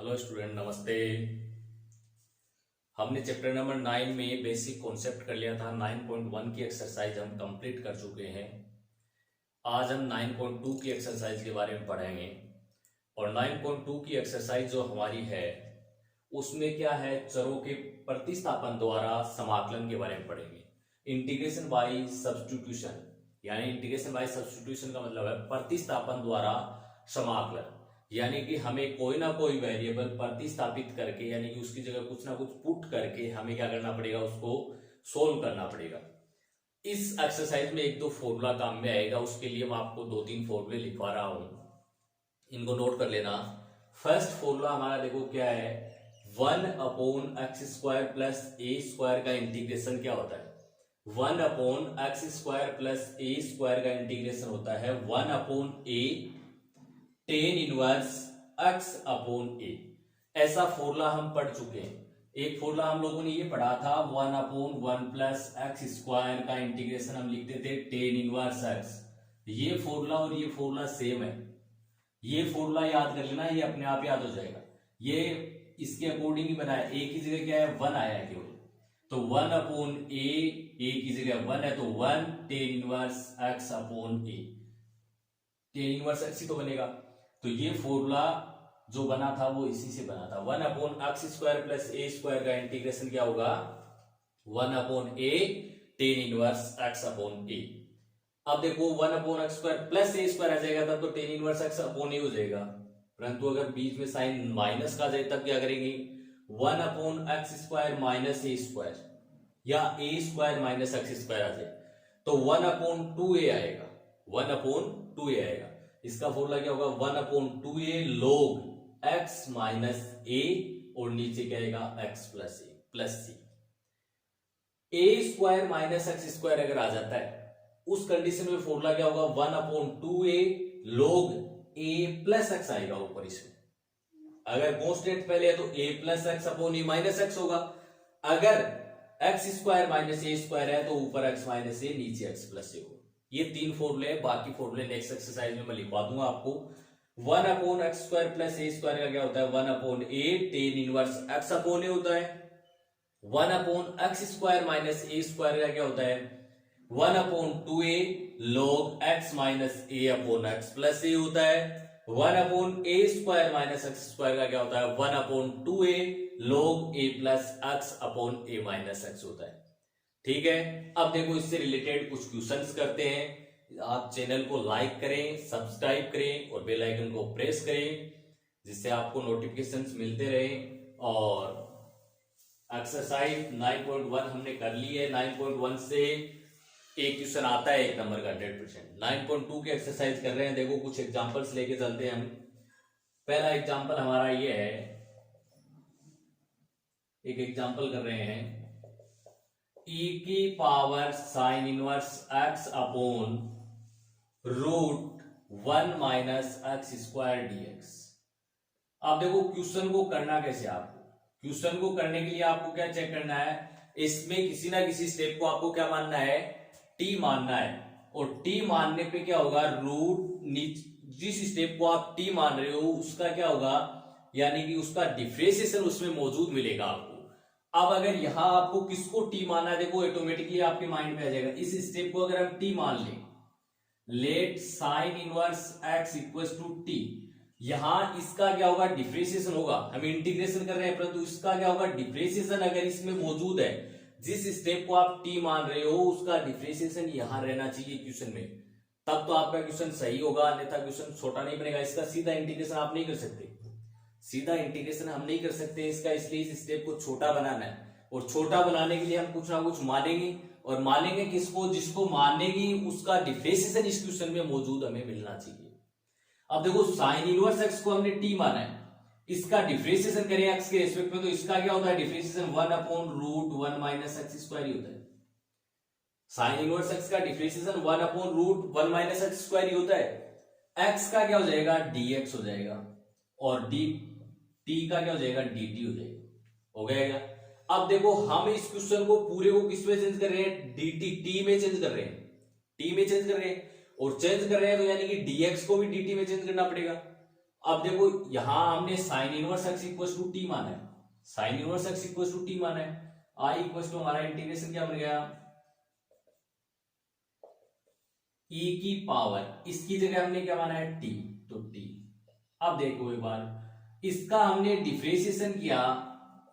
Hello student, नमस्ते। हमने chapter number 9 में बेसिक कॉन्सेप्ट कर लिया था। 9.1 की एक्सरसाइज हम कंप्लीट कर चुके हैं। आज हम 9.2 की एक्सरसाइज के बारे में पढ़ेंगे। और 9.2 की एक्सरसाइज जो हमारी है उसमें क्या है, चरों के प्रतिस्थापन द्वारा समाकलन के बारे में पढ़ेंगे। इंटीग्रेशन बाय सब्स्टिट्यूशन, यानी इंटीग्रेशन बाय सब्स्टिट्यूशन का मतलब है प्रतिस्थापन द्वारा समाकलन। यानी कि हमें कोई ना कोई वेरिएबल प्रतिस्थापित करके, यानी कि उसकी जगह कुछ ना कुछ पुट करके हमें क्या करना पड़ेगा, उसको सोल्व करना पड़ेगा। इस एक्सरसाइज में एक दो फॉर्मूला काम में आएगा, उसके लिए मैं आपको दो तीन फॉर्मूले लिखवा रहा हूं, इनको नोट कर लेना। फर्स्ट फॉर्मूला हमारा देखो क्या है, 1/x² प्लस ए स्क्वायर का इंटीग्रेशन क्या होता है। 1/x² प्लस ए स्क्वायर का इंटीग्रेशन होता है 1/a tan inverse x upon A. ऐसा फॉर्मूला हम पढ़ चुके हैं। एक फॉर्मूला हम लोगों ने ये पढ़ा था 1/1 प्लस एक्स स्क्वायर का इंटीग्रेशन हम लिखते थे tan इनवर्स x। ये फॉर्मूला और ये फॉर्मूला सेम है। ये फॉर्मूला याद कर लेना, ये अपने आप याद हो जाएगा। ये इसके अकॉर्डिंग ही बनाया। ए की जगह क्या है, 1 आया है केवल, तो 1/a, ए की जगह 1 है तो 1 tan इनवर्स x अपॉन ए। tan इनवर्स x ही तो बनेगा। तो ये फॉर्मूला जो बना था वो इसी से बना था। 1/x² प्लस ए स्क्वायर का इंटीग्रेशन क्या होगा, 1/a tan inverse x upon A. अब देखो 1/x² प्लस ए स्क्वायर आ जाएगा तब तो tan इनवर्स x अपॉन ए हो जाएगा। परंतु अगर बीच में साइन माइनस का जाए तब क्या करेंगे, 1/x² माइनस ए स्क्वायर या ए स्क्वायर माइनस एक्स स्क्वायर आ जाए तो 1/2a आएगा। 1/2a आएगा। इसका फॉर्मूला क्या होगा, 1/2a log x माइनस ए, और नीचे क्या आएगा x प्लस ए प्लस सी। ए स्क्वायर माइनस एक्स स्क्वायर अगर आ जाता है उस कंडीशन में फॉर्मूला क्या होगा, 1/2a log a plus x आएगा ऊपर इसमें। अगर कांस्टेंट पहले है तो a plus x upon A minus x होगा। अगर एक्स स्क्वायर माइनस ए स्क्वायर है तो ऊपर एक्स माइनस ए, नीचे एक्स प्लस ए होगा। ये तीन फॉर्मूले हैं, बाकी फॉर्मूले नेक्स्ट एक्सरसाइज में मैं लिखवा दूंगा आपको। 1/x² प्लस ए स्क्वायर का क्या होता है, 1/a tan inverse x upon A होता है। 1/x² माइनस ए स्क्वायर का क्या होता है, 1/2a log x माइनस ए अपॉन x प्लस ए होता है। 1/a² माइनस x स्क्वायर का क्या होता है, 1/2a log a plus x upon a minus x होता है। ठीक है। अब देखो इससे रिलेटेड कुछ क्वेश्चंस करते हैं। आप चैनल को लाइक करें, सब्सक्राइब करें और बेल आइकन को प्रेस करें, जिससे आपको नोटिफिकेशंस मिलते रहें। और एक्सरसाइज 9.1 हमने कर ली है। 9.1 से एक क्वेश्चन आता है 1 नंबर का 100%। 9.2 की एक्सरसाइज कर रहे हैं। देखो कुछ एग्जांपल्स लेके चलते हैं हम। पहला एग्जांपल हमारा ये है, एक एग्जांपल कर रहे हैं, e की power sine inverse x upon √1 minus x square dx। अब देखो क्वेश्चन को करना कैसे, आपको क्वेश्चन को करने के लिए आपको क्या चेक करना है, इसमें किसी ना किसी स्टेप को आपको क्या मानना है, t मानना है। और t मानने पे क्या होगा, जिस स्टेप को आप t मान रहे हो उसका क्या होगा, यानी कि उसका डिफरेंशिएशन उसमें मौजूद मिलेगा आपको। अब अगर यहां आपको किसको t मानना है, देखो ऑटोमेटिकली आपके माइंड में आ जाएगा। इस स्टेप को अगर हम t मान लें, let sine inverse x equals to t, यहां इसका क्या होगा, डिफरेंशिएशन होगा। हम इंटीग्रेशन कर रहे हैं परंतु इसका क्या होगा, डिफरेंशिएशन अगर इसमें मौजूद है, जिस स्टेप को आप t मान रहे हो उसका डिफरेंशिएशन यहां रहना चाहिए क्वेश्चन में, तब तो आपका क्वेश्चन सही होगा, अन्यथा क्वेश्चन छोटा नहीं बनेगा। इसका सीधा इंटीग्रेशन आप नहीं कर सकते, सीधा इंटीग्रेशन हम नहीं कर सकते इसका, इसलिए इस स्टेप को छोटा बनाना है। और छोटा बनाने के लिए हम कुछ ना कुछ मानेंगे, और मानेंगे किसको, जिसको मानेंगे उसका डिफरेंशिएशन इस क्वेश्चन में मौजूद हमें मिलना चाहिए। अब देखो साइन इनवर्स एक्स को हमने t माना है, इसका डिफरेंशिएशन करें एक्स के रेस्पेक्ट में तो इसका क्या होता है, डिफरेंशिएशन 1/√1 माइनस एक्स स्क्वायर ही होता है। साइन इनवर्स एक्स का डिफरेंशिएशन 1/√1 माइनस एक्स स्क्वायर ही होता है। एक्स का क्या हो जाएगा, dx हो जाएगा, और t का क्या हो जाएगा, dt हो जाएगा। हो गया। अब देखो हम इस क्वेश्चन को पूरे को किस में चेंज कर रहे हैं, t में चेंज कर रहे हैं, t में चेंज कर रहे हैं। और चेंज कर रहे हैं तो यानी कि dx को भी dt में चेंज करना पड़ेगा। अब देखो यहां हमने sine inverse x equal to t माना है, sine inverse x equal to t माना है, आई इक्वल टू हमारा इंटीग्रेशन क्या बन गया, e की पावर, इसकी जगह हमने क्या माना है t, तो t। अब देखो एक बार इसका हमने डिफरेंशिएशन किया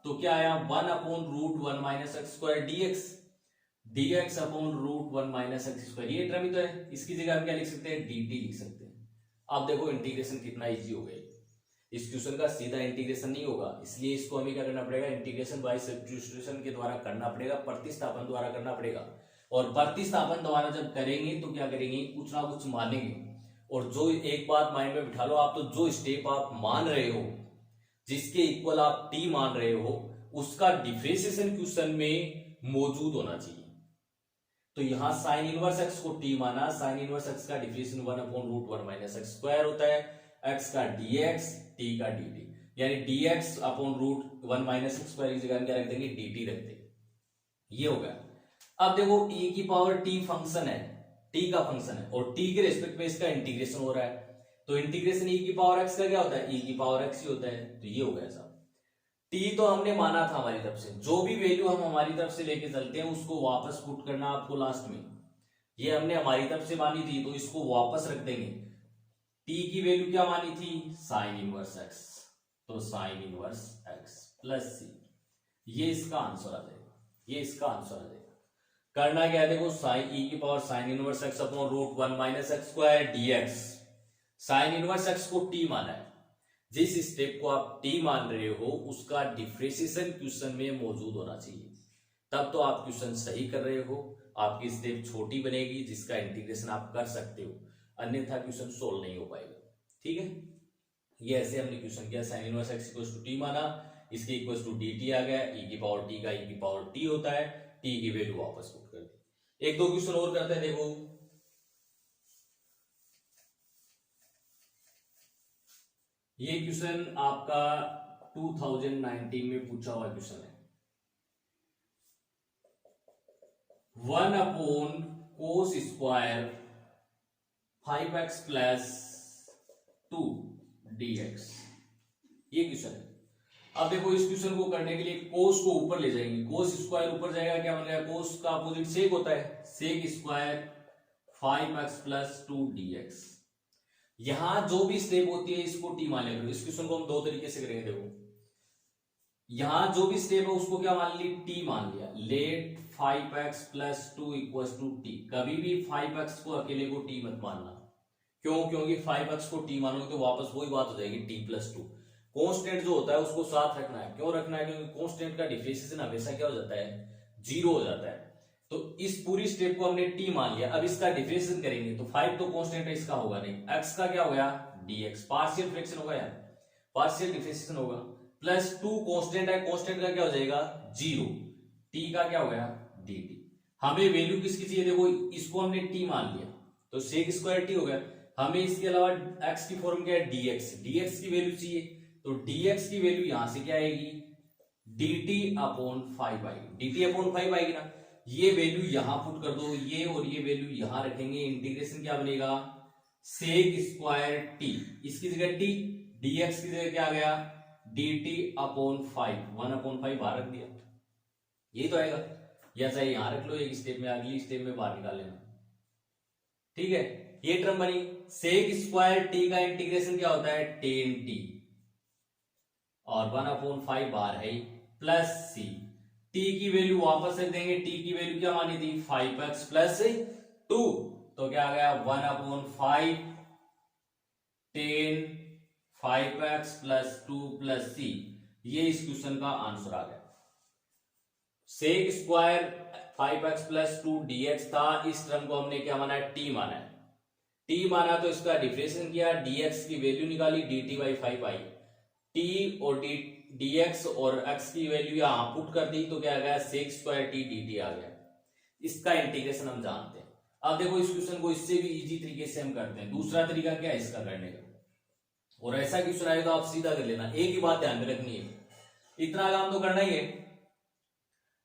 तो क्या आया, 1 upon root 1 minus x square dx, dx upon root 1 minus x square, ये टर्म ही तो है, इसकी जगह हम क्या लिख सकते हैं, dt लिख सकते हैं। अब देखो इंटीग्रेशन कितना इजी हो गया, इस क्वेश्चन का सीधा इंटीग्रेशन नहीं होगा, इसलिए इसको हमें क्या करना पड़ेगा, इंटीग्रेशन बाय सब्स्टिट्यूशन के द्वारा करना पड़ेगा, प्रतिस्थापन द्वारा करना पड़ेगा। और प्रतिस्थापन द्वारा जब करेंगे तो क्या करेंगे, कुछ ना कुछ मानेंगे। और जो एक बात माइंड में बिठा लो आप, तो जो स्टेप आप मान रहे हो, जिसके इक्वल आप टी मान रहे हो, उसका डिफरेंशिएशन क्वेश्चन में मौजूद होना चाहिए। तो यहां साइन इनवर्स एक्स को टी माना, साइन इनवर्स एक्स का differentiation 1 upon root 1 minus x square होता है, एक्स का dx, t का dt, यानी dx upon root 1 minus x square की जगह हम क्या रख देंगे, dt रख देंगे, ये हो गया। अब देखो e की पावर t फंक्शन है, t का फंक्शन है, और t के रेस्पेक्ट में इसका इंटीग्रेशन हो रहा है, तो इंटीग्रेशन e की पावर x का क्या होता है, e की पावर x ही होता है, तो ये हो गया साहब। t तो हमने माना था हमारी तरफ से, जो भी वैल्यू हम हमारी तरफ से लेके चलते हैं उसको वापस पुट करना आपको लास्ट में, ये हमने हमारी तरफ से मानी थी तो इसको वापस रख देंगे। t की वैल्यू क्या मानी थी, साइन इनवर्स x, तो sign inverse x plus c, ये इसका आंसर आ जाएगा, ये इसका आंसर आ जाएगा। करना क्या है, देखो साइन e की power sine inverse x upon root 1 minus x square dx, sine inverse x को t माना है, जिस स्टेप को आप t मान रहे हो उसका डिफरेंशिएशन क्वेश्चन में मौजूद होना चाहिए, तब तो आप क्वेश्चन सही कर रहे हो, आपकी स्टेप छोटी बनेगी जिसका इंटीग्रेशन आप कर सकते हो, अन्यथा क्वेश्चन सोल्व नहीं हो पाएगा। ठीक है, ये ऐसे हमने क्वेश्चन किया, sine inverse x equals to t माना, इसके इक्वल्स टू dt आ गया, e की पावर t का e की पावर t होता है, t की वैल्यू वापस पुट कर दी। एक दो क्वेश्चन और करते हैं, देखो ये क्वेश्चन आपका 2019 में पूछा हुआ क्वेश्चन है, 1 upon cos square 5x plus 2 dx, ये क्वेश्चन है। अब देखो इस क्वेश्चन को करने के लिए कोस को ऊपर ले जाएंगे, कोस स्क्वायर ऊपर जाएगा, क्या बन जाएगा, कोस का अपोजिट सेक होता है, sec square 5x plus 2 dx। यहां जो भी स्टेप होती है इसको टी मान लिया करो, इस क्वेश्चन को हम दो तरीके से करेंगे। देखो यहां जो भी स्टेप है उसको क्या मान ली, टी मान लिया, let 5x plus 2 equals to t, कभी भी 5x को अकेले को टी मत मानना, क्यों, क्योंकि 5x को टी मानोगे तो वापस वही बात हो जाएगी t प्लस 2, कांस्टेंट जो होता है उसको साथ रखना है, क्यों रखना है, क्योंकि कांस्टेंट का डिफरेंशिएशन हमेशा क्या हो जाता है, जीरो हो जाता है। तो इस पूरी स्टेप को हमने t मान लिया, अब इसका डिफरेंशिएशन करेंगे तो 5 तो कांस्टेंट है, इसका होगा नहीं, x का क्या हो गया dx, पार्शियल फ्रैक्शन होगा यार, पार्शियल डिफरेंशिएशन होगा, प्लस 2 कांस्टेंट है, कांस्टेंट का क्या हो जाएगा जीरो, t का क्या हो गया dt। हमें वैल्यू किसकी चाहिए, देखो इसको हमने t मान लिया तो सेक स्क्वायर t हो गया, हमें इसके अलावा x की फॉर्म क्या है dx, dx की वैल्यू चाहिए, तो dx की वैल्यू यहां से क्या आएगी, dt अपॉन 5 आएगी, dt अपॉन 5 आएगी ना, ये वैल्यू यहां पुट कर दो, ये और ये वैल्यू यहां रखेंगे, इंटीग्रेशन क्या बनेगा, सेक स्क्वायर t, इसकी जगह t, dx की जगह क्या आ गया dt अपॉन 5, 1 अपॉन 5 बाहर रख दिया, यही तो आएगा, या चाहे यहां रख लो एक स्टेप में, अगली स्टेप में बाहर निकाल लेना। ठीक है, ये टर्म बनी, सेक स्क्वायर t का इंटीग्रेशन क्या होता है tan t, और 1 अपॉन 5 बाहर है, प्लस c, t की वैल्यू वापस रख देंगे, t की वैल्यू क्या मानी थी 5x प्लस 2, तो क्या आ गया 1 upon 5 tan 5x plus 2 plus c, ये इस क्वेश्चन का आंसर आ गया। Sec square 5x plus 2 dx था, इस टर्म को हमने क्या माना है, t माना है, t माना तो इसका डिफरेंशिएशन किया, dx की वैल्यू निकाली, dt बाई 5 आई, t और dx और x की वैल्यू यहां पुट कर दी तो क्या आ गया सेक स्क्वायर t dt आ गया, इसका इंटीग्रेशन हम जानते हैं। अब देखो इस क्वेश्चन को इससे भी इजी तरीके से हम करते हैं, दूसरा तरीका क्या है इसका करने का, और ऐसा क्वेश्चन आएगा तो आप सीधा कर लेना, एक ही बात ध्यान में रखनी है, इतना काम तो करना ही है।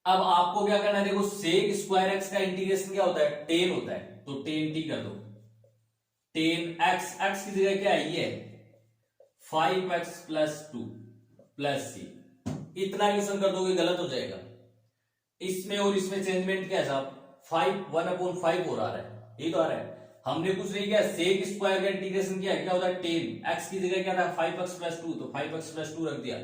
अब आपको क्या करना है, देखो सेक स्क्वायर एक्स का इंटीग्रेशन क्या होता है टेन होता है, तो टेन टी कर दो, टेन एक्स, एक्स की जगह क्या है ये 5x+2 प्लस c। इतना क्वेश्चन कर दोगे गलत हो जाएगा। इसमें और इसमें चेंजमेंट क्या है साहब, 1/5 हो रहा है, ये तो आ रहा है। हमने कुछ नहीं किया, सेक स्क्वायर का इंटीग्रेशन किया, क्या होता है 10, x की जगह क्या था 5x+2, तो 5x+2 रख दिया।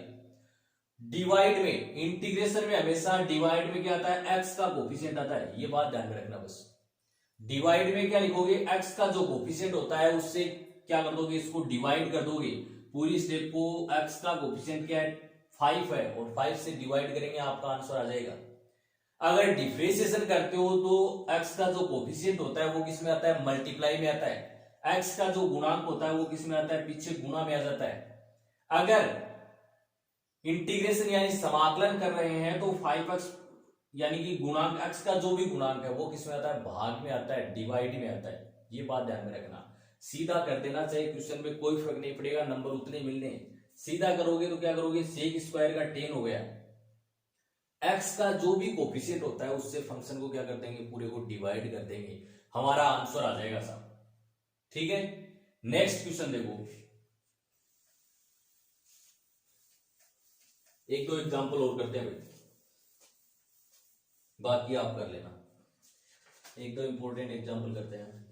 डिवाइड में, इंटीग्रेशन में हमेशा डिवाइड में क्या आता है, x का कोफिशिएंट आता है, ये बात ध्यान में रखना बस। डिवाइड में क्या लिखोगे, x का जो कोफिशिएंट होता है उससे क्या कर दोगे, इसको डिवाइड कर दोगे पूरी स्टेप को। x का कोफिशिएंट क्या है 5 है, और 5 से डिवाइड करेंगे आपका आंसर आ जाएगा। अगर डिफरेंशिएशन करते हो तो x का जो कोफिशिएंट होता है वो किस में आता है, मल्टीप्लाई में आता है। x का जो गुणांक होता है वो किस में आता है, पीछे गुणा में आ जाता है। अगर इंटीग्रेशन यानी समाकलन कर रहे हैं तो 5x यानी कि गुणांक x का जो भी गुणांक है वो किस में आता है, भाग में आता है, डिवाइड में आता है। ये बात ध्यान में रखना। सीधा कर देना चाहिए क्वेश्चन में, कोई फर्क नहीं पड़ेगा, नंबर उतने मिलने। सीधा करोगे तो क्या करोगे, सेक स्क्वायर का 10 हो गया, x का जो भी कोफिशिएंट होता है उससे फंक्शन को क्या कर देंगे, पूरे को डिवाइड कर देंगे, हमारा आंसर आ जाएगा साहब। ठीक है, नेक्स्ट क्वेश्चन देखो, एक दो एग्जांपल और करते हैं भाई, बाकी आप कर लेना। एक दो इंपॉर्टेंट एग्जांपल करते हैं।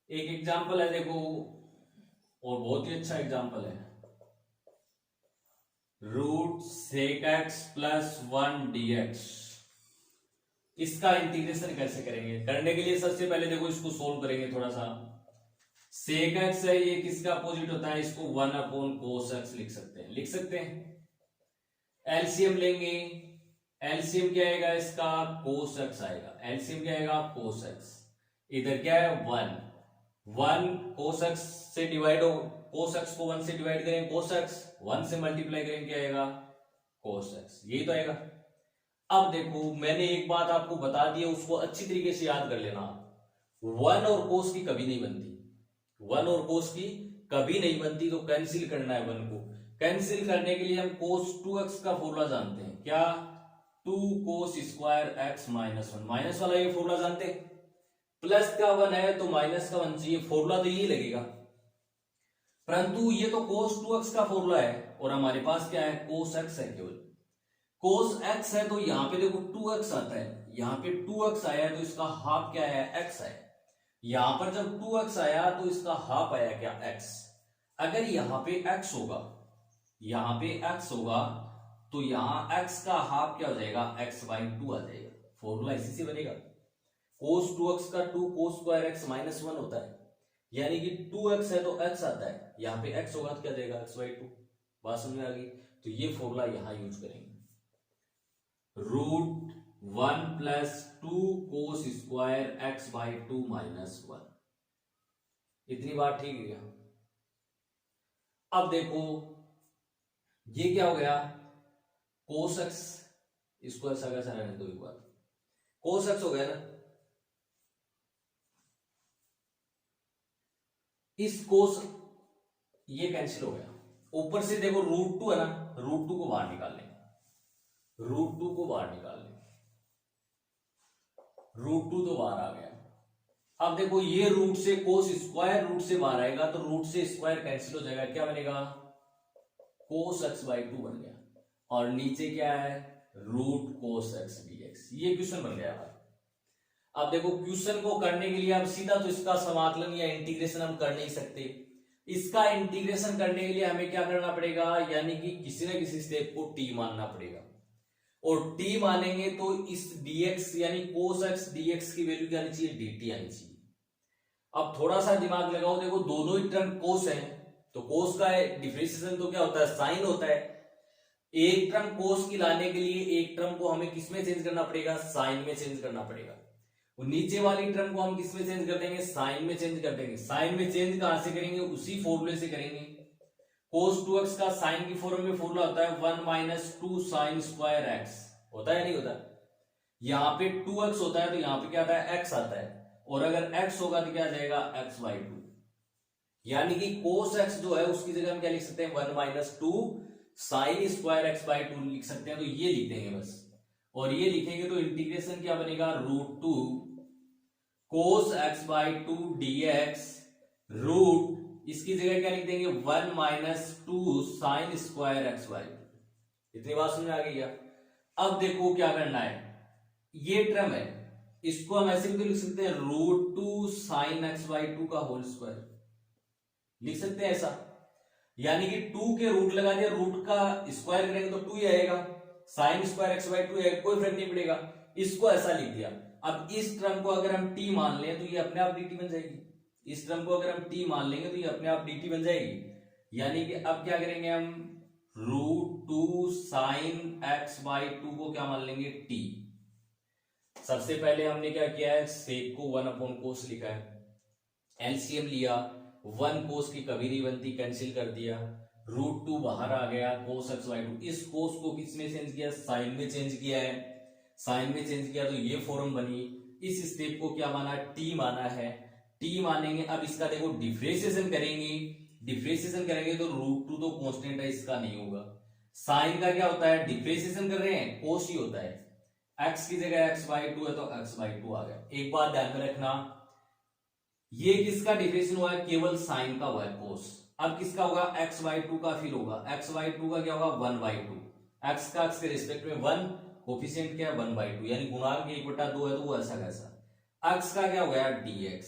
एक एग्जांपल है देखो, और बहुत ही अच्छा एग्जांपल है, √sec(x+1)dx। इसका इंटीग्रेशन कैसे करेंगे, करने के लिए सबसे पहले देखो इसको सोल्व करेंगे थोड़ा सा। sec x है, ये किसका अपोजिट होता है, इसको 1/cos x लिख सकते हैं। एलसीएम लेंगे, एलसीएम क्या आएगा इसका, cos x आएगा। एलसीएम क्या आएगा, cos x। इधर क्या है 1 cos x से डिवाइड हो, cos x को 1 से डिवाइड करें cos x, 1 से मल्टीप्लाई करें क्या आएगा cos x, यही तो आएगा। अब देखो मैंने एक बात आपको बता दी है, उसको अच्छी तरीके से याद कर लेना। 1 और cos की कभी नहीं बनती, 1 और cos की कभी नहीं बनती, तो कैंसिल करना है 1 को। कैंसिल करने के लिए हम cos 2x का फॉर्मूला जानते हैं, क्या 2 cos स्क्वायर x -1, माइनस वाला ये फॉर्मूला जानते हैं। प्लस का 1 है तो माइनस का 1 चाहिए, फॉर्मूला तो यही लगेगा। परंतु ये तो cos 2x का फॉर्मूला है और हमारे पास क्या है cos x है, केवल cos x है, तो यहां पे देखो 2x आता है, यहां पे 2x आया है तो इसका हाफ क्या है x है। यहां पर जब 2x आया तो इसका हाफ आया क्या x। अगर यहां पे x होगा, यहां पे x होगा तो यहां x का हाफ क्या हो जाएगा, x/2 आ जाएगा। फॉर्मूला इसी से बनेगा। cos 2x का 2 cos स्क्वायर x -1 होता है, यानी कि 2x है तो x आता है, यहां पे x होगा तो क्या देगा x/2। बात समझ में आ गई, तो ये फॉर्मूला यहां यूज करेंगे, √1 + 2 cos स्क्वायर x/2 -1। इतनी बात ठीक है क्या। अब देखो ये क्या हो गया, cos x, इसको ऐसा कैसा रहने दो एक बार, cos x हो गया ना, इस cos ये कैंसिल हो गया, ऊपर से देखो √2 है ना, √2 को बाहर निकाल लें, √2 को बाहर निकाल लें, √2 तो बाहर आ गया। अब देखो ये रूट से cos स्क्वायर रूट से बाहर आएगा तो रूट से स्क्वायर कैंसिल हो जाएगा, क्या बनेगा cos x/2 बन गया, और नीचे क्या है √cos x dx। ये क्वेश्चन बन गया भाई। अब देखो क्वेश्चन को करने के लिए अब सीधा तो इसका समाकलन या इंटीग्रेशन हम कर नहीं सकते, इसका इंटीग्रेशन करने के लिए हमें क्या करना पड़ेगा, यानी कि किसी ना किसी स्टेप को t मानना पड़ेगा, और t मानेंगे तो इस dx यानी cos x dx की वैल्यू क्या आनी चाहिए, dt आनी चाहिए। अब थोड़ा सा दिमाग लगाओ, देखो दोनों ही टर्म cos है, तो cos का डिफरेंशिएशन तो क्या होता है, साइन होता है। एक टर्म cos की लाने के लिए एक टर्म को हमें किस में चेंज करना पड़ेगा, साइन में चेंज करना पड़ेगा। और नीचे वाली टर्म को हम किस में चेंज कर देंगे, साइन में चेंज कर देंगे। साइन में चेंज कहां से करेंगे, उसी फॉर्मूले से करेंगे। cos 2x का साइन की फॉर्म में फॉर्मूला होता है 1 - 2 sin स्क्वायर x, होता है नहीं होता। यहां पे 2x होता है तो यहां पे क्या आता है x आता है, और अगर x होगा तो क्या आ जाएगा x/2, यानी कि cos x जो है उसकी जगह हम क्या लिख सकते हैं 1 - 2 sin स्क्वायर x/2 लिख सकते हैं, तो ये लिख देंगे बस। और ये लिखेंगे तो इंटीग्रेशन क्या बनेगा, √2 cos x by 2 dx root इसकी जगह क्या लिख देंगे 1 minus 2 sine square x by. इतनी बात समझ आ गई क्या? अब देखो क्या करना है, ये टर्म है इसको हम ऐसे भी तो लिख सकते हैं √2 साइन एक्स बाई 2 का होल स्क्वायर, लिख सकते हैं ऐसा। यानी कि 2 के रूट लगा दिया, रूट का स्क्वायर करेंगे तो 2 ही आएगा, साइन स्क्वायर एक्स बाई 2 आएगा, कोई फर्क नहीं पड़ेगा। इसको ऐसा लिख दिया। अब इस टर्म को अगर हम t मान लें तो ये अपने आप dt बन जाएगी। इस टर्म को अगर हम t मान लेंगे तो ये अपने आप dt बन जाएगी। यानी कि अब क्या करेंगे हम √2 साइन एक्स बाई 2 को क्या मान लेंगे t। सबसे पहले हमने क्या किया है, सेक को 1 अपॉन कोस लिखा है, एलसीएम लिया, 1 कोस की कभी नहीं बनती, कैंसिल कर दिया, √2 बाहर आ गया, कोस एक्स बाई 2, इस कोस को किस में चेंज किया, साइन में चेंज किया है, साइन में चेंज किया तो ये फॉर्म बनी। इस स्टेप को क्या माना, टी माना है, टी मानेंगे। अब इसका देखो डिफरेंशिएशन करेंगे, डिफरेंशिएशन करेंगे तो √2 तो कांस्टेंट है, इसका नहीं होगा। साइन का क्या होता है, डिफरेंशिएशन कर रहे हैं कोस ही होता है, x की जगह x बाई 2 है तो x बाई 2 आ गया। एक बात ध्यान में रखना, ये किसका डिफरेंशिएशन हुआ है, केवल साइन का हुआ है कोस। अब किसका होगा, x बाई 2 का, फिर होगा x बाई 2 का क्या होगा 1 बाई 2, x का x के रिस्पेक्ट में 1, कोफिशिएंट क्या है 1 बाई 2, यानी गुणांक 1/2 है तो वो ऐसा कैसा। x का क्या हो गया dx,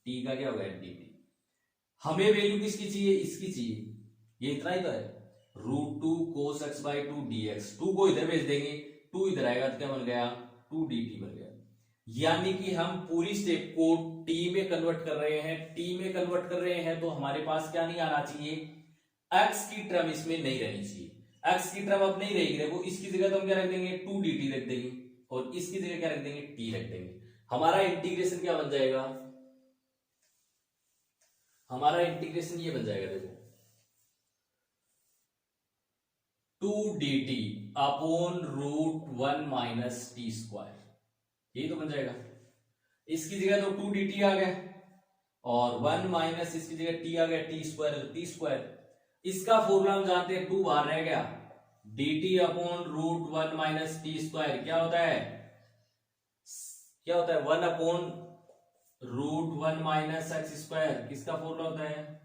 t का क्या हो गया dt। हमें वैल्यू किसकी चाहिए, इसकी चाहिए, ये इतना ही तो है, √2 cos x बाई 2 dx। 2 को इधर भेज देंगे, 2 इधर आएगा तो क्या बन गया 2 dt बन गया। यानी कि हम पूरी स्टेप को t में कन्वर्ट कर रहे हैं, t में कन्वर्ट कर रहे हैं तो हमारे पास क्या नहीं आना चाहिए, x की टर्म इसमें नहीं रहनी चाहिए। x की टर्म अब नहीं रहेगी, देखो इसकी जगह तो हम क्या रख देंगे 2 dt रख देंगे और इसकी जगह क्या रख देंगे t रख देंगे। हमारा इंटीग्रेशन क्या बन जाएगा, हमारा इंटीग्रेशन ये बन जाएगा, देखो 2 dt upon √1 minus T square, ये तो बन जाएगा। इसकी जगह तो 2 dt आ गया और 1 माइनस इसकी जगह t आ गया, टी स्क्वायर तो टी स्क्वायर। इसका फॉर्मूला हम जानते हैं, 2 बाहर रह गया, dt upon √1 minus T square क्या होता है, क्या होता है 1 अपॉन √1 माइनस एक्स स्क्वायर, किसका फॉर्मूला होता है,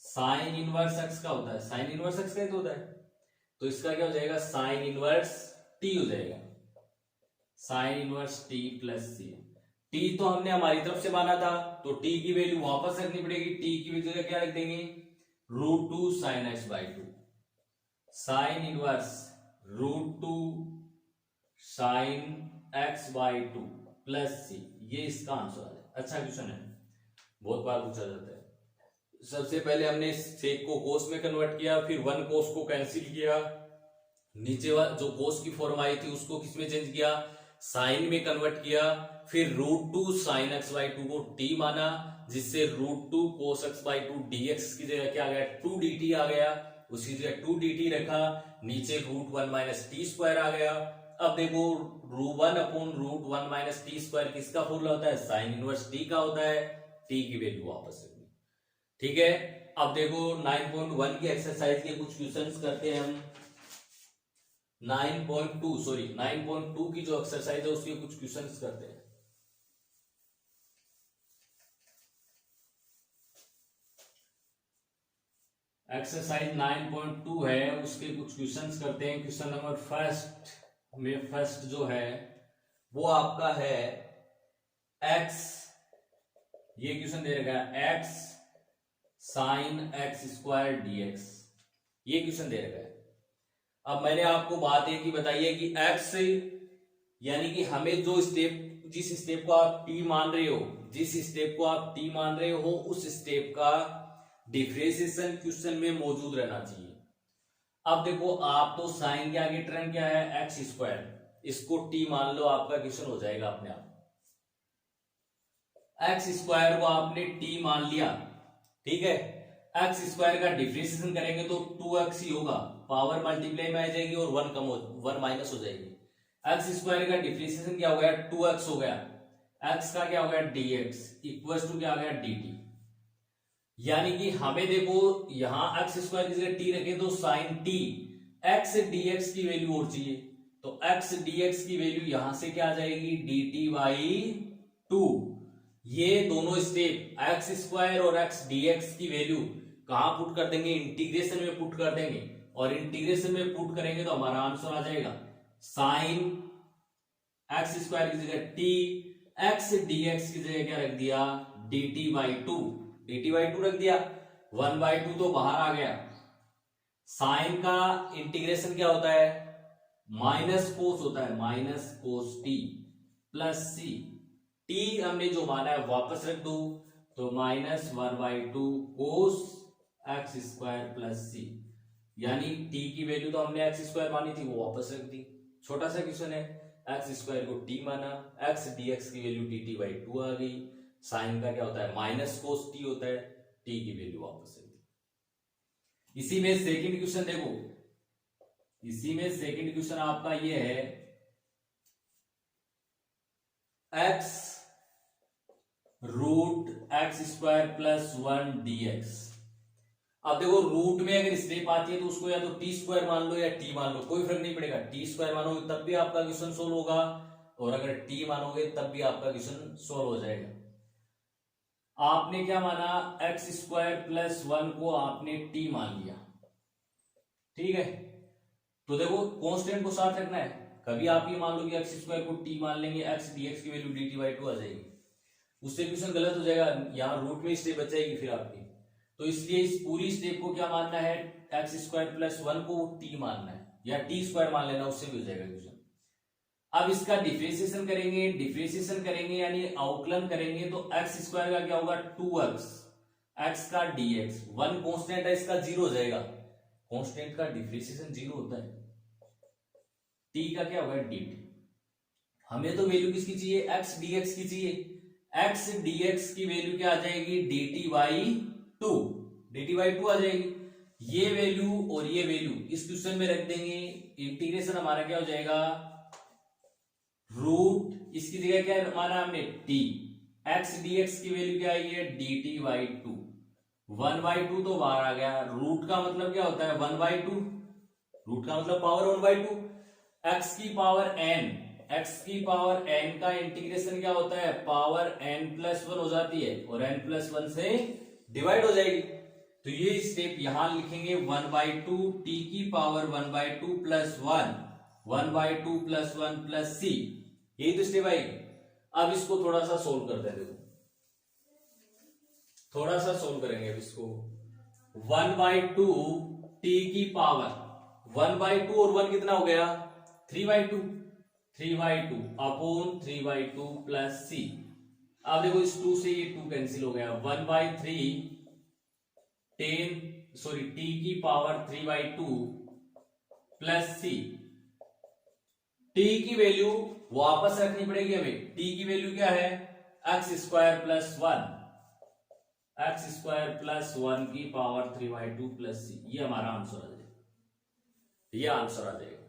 साइन इनवर्स एक्स का होता है, साइन इनवर्स एक्स का ही तो होता है। तो इसका क्या हो जाएगा साइन इनवर्स टी हो जाएगा, साइन इनवर्स टी प्लस सी। टी तो हमने हमारी तरफ से माना था तो टी की वैल्यू वापस रखनी पड़ेगी, टी की वैल्यू क्या रख देंगे √2 sine x by 2, sine inverse √2 sine x by 2 plus C, ये इसका आंसर आ जाए। अच्छा क्वेश्चन है, बहुत बार पूछा जाता है। सबसे पहले हमने सेक को कोस में कन्वर्ट किया, फिर 1 कोस को कैंसिल किया, नीचे जो कोस की फॉर्म आई थी उसको किसमें चेंज किया, साइन में कन्वर्ट किया, फिर √2 साइन एक्स बाई 2 को t माना, जिससे √2 cos x बाई 2 dx की जगह क्या आ गया 2 dt आ गया, उसकी जगह 2 dt रखा, नीचे √1 माइनस टी स्क्वायर आ गया। अब देखो 1 अपॉन √1 माइनस टी स्क्वायर किसका फॉर्मूला होता है, साइन इनवर्स t का होता है, t की वैल्यू वापस रखनी, ठीक है। अब देखो 9.1 की एक्सरसाइज के कुछ क्वेश्चंस करते हैं हम। 9.2 की जो एक्सरसाइज है उसके कुछ क्वेश्चंस करते हैं। एक्सरसाइज 9.2 है, उसके कुछ क्वेश्चंस करते हैं। क्वेश्चन नंबर फर्स्ट जो है वो आपका है x, ये क्वेश्चन दे रखा है x sine x square dx, ये क्वेश्चन दे रखा है। अब मैंने आपको बात एक ही बताई है कि x यानी कि हमें जो स्टेप, जिस स्टेप को आप t मान रहे हो, जिस स्टेप को आप t मान रहे हो उस स्टेप का डिफरेंशिएशन क्वेश्चन में मौजूद रहना चाहिए। अब देखो आप तो साइन के आगे टर्म क्या है एक्स स्क्वायर, इसको t मान लो, आपका क्वेश्चन हो जाएगा अपने आप। एक्स स्क्वायर को आपने t मान लिया, ठीक है। एक्स स्क्वायर का डिफरेंशिएशन करेंगे तो 2x ही होगा, पावर मल्टीप्लाई में आ जाएगी और 1 माइनस हो जाएगी। एक्स स्क्वायर का डिफरेंशिएशन क्या हो गया 2x हो गया, x का क्या हो गया dx इक्वल टू क्या आ गया dt। यानी कि हमें देखो यहां एक्स स्क्वायर की जगह t रखे तो साइन t x dx की वैल्यू और चाहिए, तो तो x dx की वैल्यू यहां से क्या आ जाएगी, dt बाई 2। ये दोनों स्टेप एक्स स्क्वायर और एक्स dx की वैल्यू कहां पुट कर देंगे, इंटीग्रेशन में पुट कर देंगे, और इंटीग्रेशन में पुट करेंगे तो हमारा आंसर आ जाएगा साइन एक्स स्क्वायर की जगह t, एक्स dx की जगह क्या रख दिया, dt बाई 2, dt बाई 2 रख दिया, 1/2 तो बाहर आ गया। साइन का इंटीग्रेशन क्या होता है, माइनस कोस होता है, माइनस कोस टी प्लस सी, टी हमने जो माना है वापस रख दो, तो -1/2 कोस एक्स स्क्वायर प्लस सी, यानी टी की वैल्यू तो हमने एक्स स्क्वायर मानी थी वो वापस रख दी। छोटा सा क्वेश्चन है, एक्स स्क्वायर को टी माना, एक्स dx की वैल्यू dt बाई 2 आ गई, साइन का क्या होता है माइनस कोस टी होता है, टी की वैल्यू वापस रख दी। इसी में सेकंड क्वेश्चन देखो, इसी में सेकंड क्वेश्चन आपका ये है, x root x square plus 1 dx। अब देखो रूट में अगर स्टेप आती है तो उसको या तो टी स्क्वायर मान लो या टी मान लो, कोई फर्क नहीं पड़ेगा। टी स्क्वायर मानोगे तब भी आपका क्वेश्चन सोल्व होगा, और अगर टी मानोगे तब भी आपका क्वेश्चन सोल्व हो जाएगा। आपने क्या माना, एक्स स्क्वायर प्लस 1 को आपने टी मान लिया, ठीक है। तो देखो कांस्टेंट को साथ रखना है, कभी आप ये मान लो कि एक्स स्क्वायर को टी मान लेंगे, एक्स dx की वैल्यू dt बाई 2 आ जाएगी, उससे क्वेश्चन गलत हो जाएगा, यहाँ रूट में स्टेप बच जाएगी फिर आपकी। तो इसलिए इस पूरी स्टेप को क्या मानना है, एक्स स्क्वायर प्लस 1 को टी मानना है, या टी स्क्वायर मान लेना, उससे भी हो जाएगा क्वेश्चन। अब इसका डिफरेंशिएशन करेंगे, डिफरेंशिएशन करेंगे यानी अवकलन करेंगे, तो एक्स स्क्वायर का क्या होगा 2x, एक्स का dx, 1 कांस्टेंट है इसका 0 हो जाएगा, कांस्टेंट का डिफरेंशिएशन 0 होता है, t का क्या होगा dt। हमें तो वैल्यू किसकी चाहिए, x dx की चाहिए, x dx की वैल्यू क्या आ जाएगी, dt बाई 2, dt बाई 2 आ जाएगी। ये वैल्यू और ये वैल्यू इस क्वेश्चन में रख देंगे, इंटीग्रेशन हमारा क्या हो जाएगा, रूट इसकी जगह क्या माना हमने t, x dx की वैल्यू क्या आई है, dt बाई 2, 1/2 तो बाहर आ गया, रूट का मतलब क्या होता है 1/2, रूट का मतलब पावर 1/2, x की पावर n, x की पावर n का इंटीग्रेशन क्या होता है, पावर n प्लस 1 हो जाती है, और n प्लस 1 से डिवाइड हो जाएगी। तो ये स्टेप यहां लिखेंगे 1/2 t की power 1/2 plus 1, 1/2 plus 1 plus c, यही तो स्टेप आई। अब इसको थोड़ा सा सोल्व करते हैं, देखो थोड़ा सा सोल्व करेंगे अब इसको, 1/2 t की पावर 1/2 और 1 कितना हो गया 3/2, 3/2 अपॉन 3/2 प्लस c। अब देखो इस 2 से ये 2 कैंसिल हो गया, 1/3 t की पावर 3/2 प्लस c। t की वैल्यू वापस रखनी पड़ेगी हमें, t की वैल्यू क्या है, x square plus 1, x square plus 1 की पावर 3/2 प्लस c, ये हमारा आंसर आ जाएगा, ये आंसर आ जाएगा।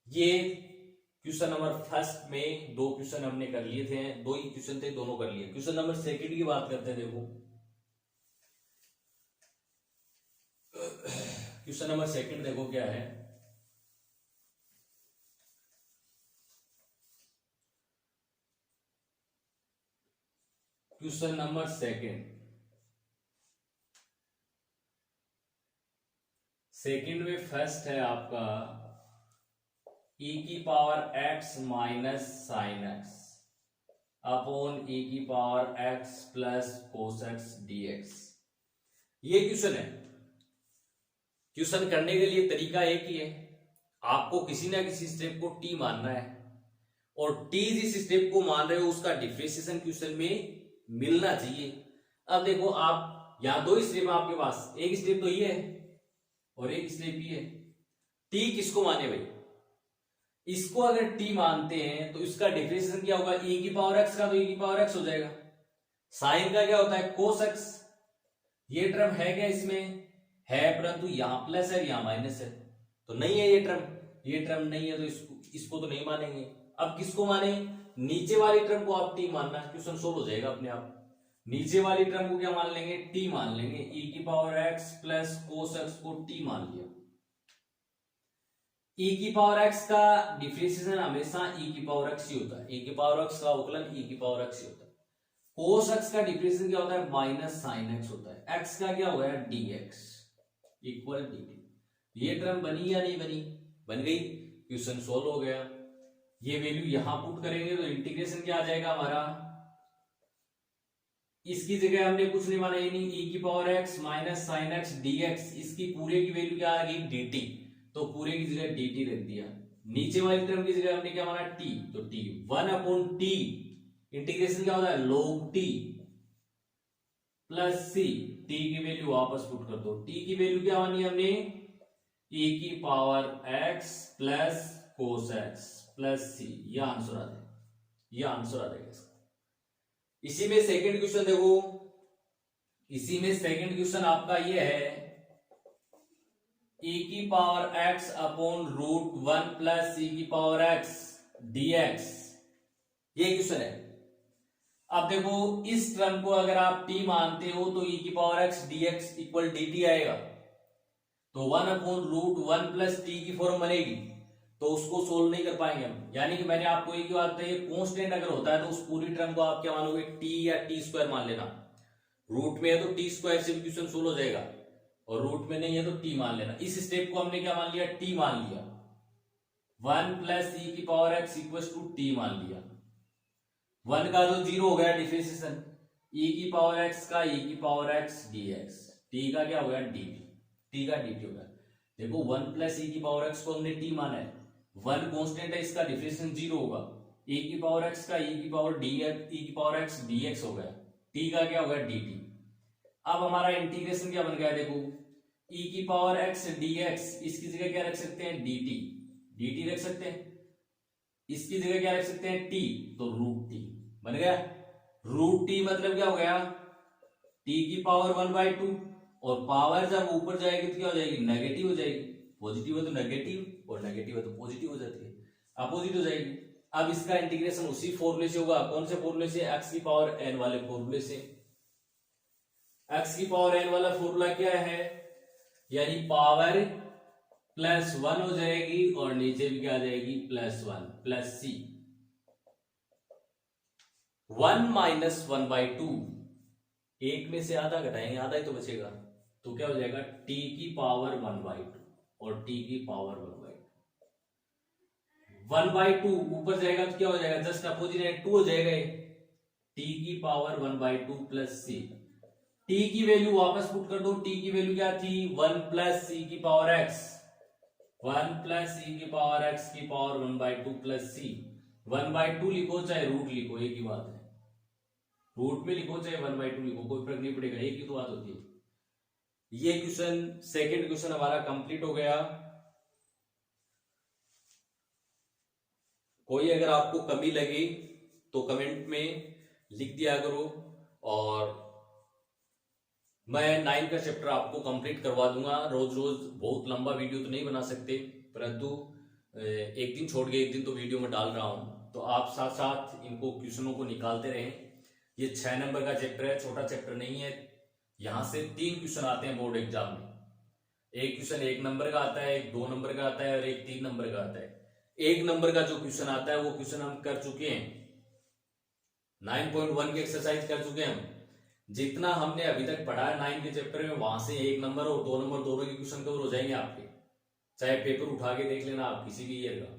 ये क्वेश्चन नंबर फर्स्ट में 2 क्वेश्चन हमने कर लिए थे, 2 ही क्वेश्चन थे, दोनों कर लिए। क्वेश्चन नंबर सेकंड की बात करते हैं, देखो क्वेश्चन नंबर सेकंड देखो क्या है, क्वेश्चन नंबर सेकंड में फर्स्ट है आपका e की power x minus sine x upon e की power x plus cos x dx। ये क्वेश्चन है, क्वेश्चन करने के लिए तरीका एक ही है, आपको किसी ना किसी स्टेप को t मानना है, और t जिस स्टेप को मान रहे हो उसका डिफरेंशिएशन क्वेश्चन में मिलना चाहिए। अब देखो आप यहां 2 स्टेप आपके पास, एक स्टेप तो ये है और एक स्टेप ये है, t किसको माने भाई, इसको अगर t मानते हैं तो इसका डिफरेंशिएशन क्या होगा, e की पावर x का तो e की पावर x हो जाएगा, साइन का क्या होता है कोस x, ये टर्म है क्या इसमें है, परंतु यहां प्लस है यहां माइनस है, तो नहीं है ये टर्म नहीं है, तो इसको तो नहीं मानेंगे। अब किसको माने, नीचे वाली टर्म को आप t मानना, क्वेश्चन सोल्व हो जाएगा अपने आप। नीचे वाली टर्म को क्या मान लेंगे, t मान लेंगे, e की power x plus cos x को t मान लिया। e की पावर x का डिफरेंशिएशन हमेशा e की पावर x ही होता है, e की पावर x का अवकलन e की पावर x ही होता है। cos x का डिफरेंशिएशन क्या होता है, माइनस साइन x होता है। x का क्या हो गया, dx इक्वल dt। ये टर्म बनी या नहीं बनी, बन गई, क्वेश्चन सोल्व हो गया। ये वैल्यू यहां पुट करेंगे तो इंटीग्रेशन क्या आ जाएगा हमारा, इसकी जगह हमने कुछ नहीं माना, ये नहीं, e की power x minus sine x dx, इसकी पूरे की वैल्यू क्या आ गई, dt, तो पूरे की जगह dt रख दिया। नीचे वाली टर्म की जगह हमने क्या माना, t, तो t 1/t, इंटीग्रेशन क्या होता है, log t plus c, t की वैल्यू वापस पुट कर दो। t की वैल्यू क्या मानी हमने, e की power x plus cos x plus c, यह आंसर आ जाएगा, यह आंसर आ जाएगा इसका। इसी में सेकंड क्वेश्चन देखो, इसी में सेकंड क्वेश्चन आपका ये है, e की power x upon root 1 plus e की पावर x dx, ये क्वेश्चन है। अब देखो इस टर्म को अगर आप t मानते हो तो e की power x dx equal dt आएगा, तो 1 अपॉन रूट 1 प्लस t की फॉर्म बनेगी, तो उसको सोल्व नहीं कर पाएंगे हम। यानी कि मैंने आपको एक ही बात कही, कांस्टेंट अगर होता है तो उस पूरी टर्म को आप क्या मानोगे, t या t स्क्वायर मान लेना। रूट में है तो t स्क्वायर से भी क्वेश्चन सोल्व हो जाएगा, और रूट में नहीं है तो t मान लेना। इस स्टेप को हमने क्या मान लिया, t मान लिया। 1 प्लस e की power x equal to t मान लिया। 1 का तो 0 हो गया डिफरेंशिएशन, e की पावर x का e की पावर x dx, t का क्या हो गया dt, t का dt हो गया। देखो 1 प्लस e की पावर x को हमने t माना है, 1 कांस्टेंट है, इसका डिफरेंशिएशन 0 होगा। e की पावर x का e की पावर dx, e की पावर x dx हो गया, t का क्या हो गया dt। अब हमारा इंटीग्रेशन क्या बन गया, देखो e की पावर x dx, इसकी जगह क्या रख सकते हैं, dt, dt रख सकते हैं। इसकी जगह क्या रख सकते हैं, t, तो रूट t बन गया। रूट t मतलब क्या हो गया, t की पावर 1/2, और पावर जब ऊपर जाएगी तो क्या हो जाएगी, नेगेटिव हो जाएगी। पॉजिटिव है तो नेगेटिव, और नेगेटिव है तो पॉजिटिव हो जाती है, अपोजिट हो जाएगी। अब इसका इंटीग्रेशन उसी फॉर्मूले से होगा, कौन से फॉर्मूले से, x की पावर n वाले फॉर्मूले से। x की पावर n वाला फॉर्मूला क्या है, यानी पावर प्लस 1 हो जाएगी, और नीचे भी क्या आ जाएगी, प्लस 1 प्लस c। 1 माइनस 1/2, एक में से आधा घटाएंगे, आधा ही तो बचेगा, तो क्या हो जाएगा, t की पावर 1/2 और t की पावर 1/2 ऊपर जाएगा तो क्या हो जाएगा, जस्ट अपोजिट है, 2 हो जाएगा। t की पावर 1/2 प्लस c, t की वैल्यू वापस पुट कर दो, t की वैल्यू क्या थी, 1 प्लस c की पावर x, 1 प्लस c की पावर x की पावर 1/2 प्लस c। 1/2 लिखो चाहे रूट लिखो, एक ही बात है, रूट में लिखो चाहे 1/2 लिखो, कोई फर्क नहीं पड़ेगा, एक ही तो बात होती है। ये क्वेश्चन, सेकंड क्वेश्चन हमारा कंप्लीट हो गया। कोई अगर आपको कमी लगी तो कमेंट में लिख दिया करो, और मैं 9 का चैप्टर आपको कंप्लीट करवा दूंगा। रोज रोज बहुत लंबा वीडियो तो नहीं बना सकते, परंतु एक दिन छोड़ के एक दिन तो वीडियो में डाल रहा हूं, तो आप साथ साथ इनको क्वेश्चनों को निकालते रहें। ये 6 नंबर का चैप्टर है, छोटा चैप्टर नहीं है। यहां से 3 क्वेश्चन आते हैं बोर्ड एग्जाम में, एक क्वेश्चन 1 नंबर का आता है, एक 2 नंबर का आता है, और एक 3 नंबर का आता है। 1 नंबर का जो क्वेश्चन आता है वो क्वेश्चन हम कर चुके हैं, 9.1 की एक्सरसाइज कर चुके हैं हम। जितना हमने अभी तक पढ़ा है 9 के चैप्टर में, वहां से 1 नंबर और 2 नंबर दोनों के क्वेश्चन कवर हो जाएंगे आपके, चाहे पेपर उठा के देख लेना आप किसी भी ईयर का।